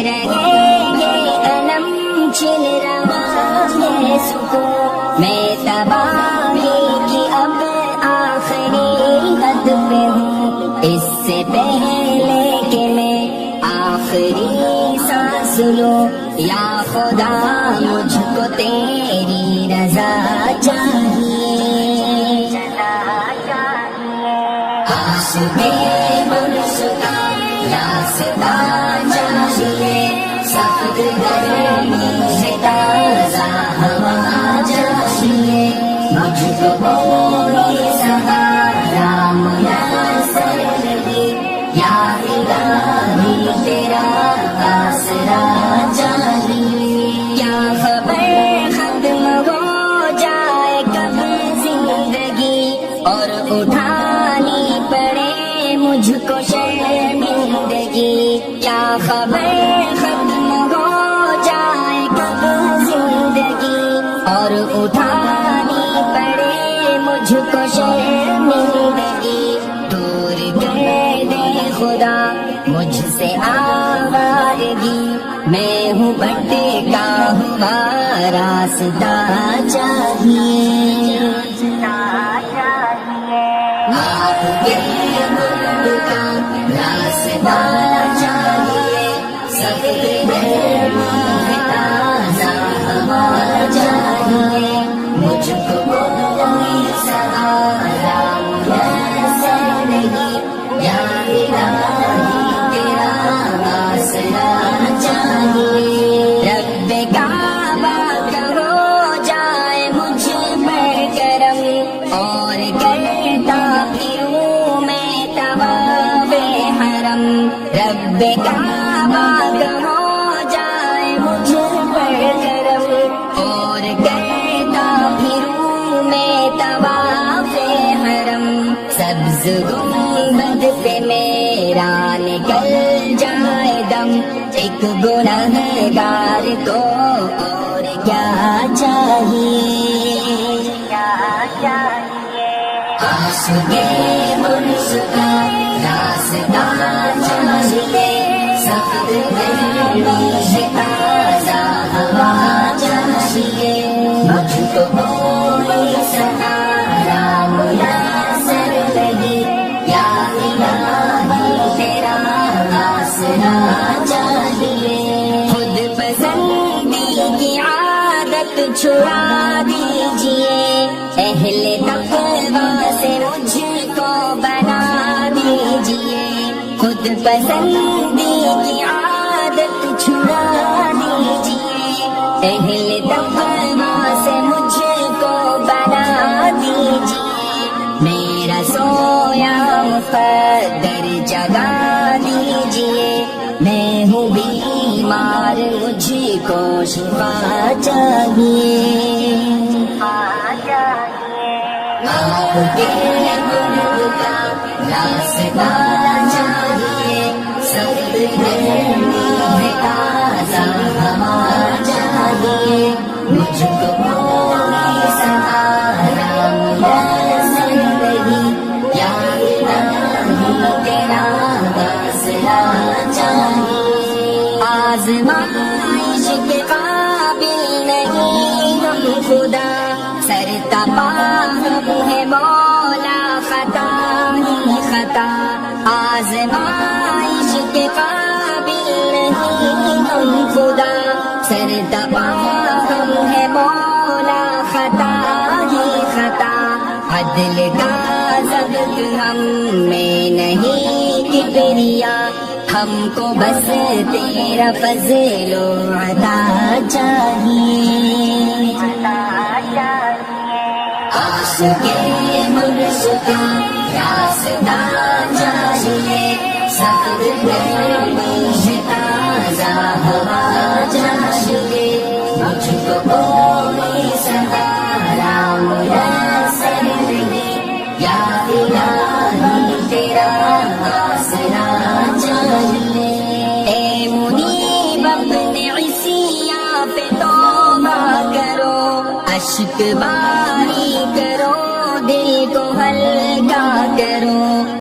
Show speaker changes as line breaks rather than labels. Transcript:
رہے یہ علم چل رہا ہے سکون میں تباہی کی اب آخری حد پہ ہوں اس سے پہلے کہ میں آخری سانس لوں یا خدا مجھ کو تیری رضا چاہیے آسمے برستا راستہ چاہیے سخت گرمی سے تازہ ہوا چاہیے مجھ کو کوئی سہارا میسر نہیں یا الہی تیرا آسرا چاہیے کیا خبر ختم ہو جائے کب زندگی اور اٹھانی پڑے مجھ کو شرمندگی کیا خبر ختم ہو جائے کب زندگی اور اٹھانی پڑے مجھ کو شرمندگی دور کر دے خدا مجھ سے آوارگی میں ہوں بھٹکا ہوا راستہ چاہیے آپ کے ملک کا راستہ چاہیے سخت گرمی ہے تازہ ہوا چاہیے مجھ کو کوئی سہارا میسر نہیں یا الہی تیرا آسرا چاہیے رب کعبہ کا ہو جائے مجھ پر کرم اور کرتا پھروں میں طواف حرم رب کعبہ کا ہو جائے مجھ پر کرم اور کرتا پھروں میں طواف حرم سبز گنبد پہ میرا نکل جائے دم ایک گنہگار کو اور کیا چاہیے آسمے برستا راستہ چاہیے سخت گرمی ہے تازہ ہوا چاہیے مجھ کو کوئی سہارا میسر نہیں یا الہی تیرا آسرا چاہیے خود پسندی کی عادت چھڑا دیجیے اہل تقویٰ سے مجھ کو بنا دیجیے خود پسندی کی عادت چھڑا دیجیے اہل تقویٰ سے مجھ کو بنا دیجیے میرا سویا مقدر جگا دیجیے میں ہوں بیمار مجھ کو شفا چاہیے آپ کے ملک کا راستہ چاہیے سخت گرمی ہے تازہ ہوا چاہیے مجھ کو کوئی سہارا میسر نہیں یا الہی تیرا آسرا چاہیے آزمائش کے قابل نہیں ہم خدا سر تپا ہے مولا خطا ہی خطا آزمائش کے قابل نہیں ہم خدا سر تپا ہے مولا خطا ہی خطا عدل کا ضبط ہم میں نہیں کبریا ہم کو بس تیرا فضل و عطا چاہیے آس کے مرشد راستہ چاہیے سخت گرمی ہے تازہ ہوا چاہیے مجھ کو کوئی سہارا میسر نہیں یا الہی تیرا آسرا چاہیے اے منیب اپنے عصیاں پہ توبہ کرو اشک باری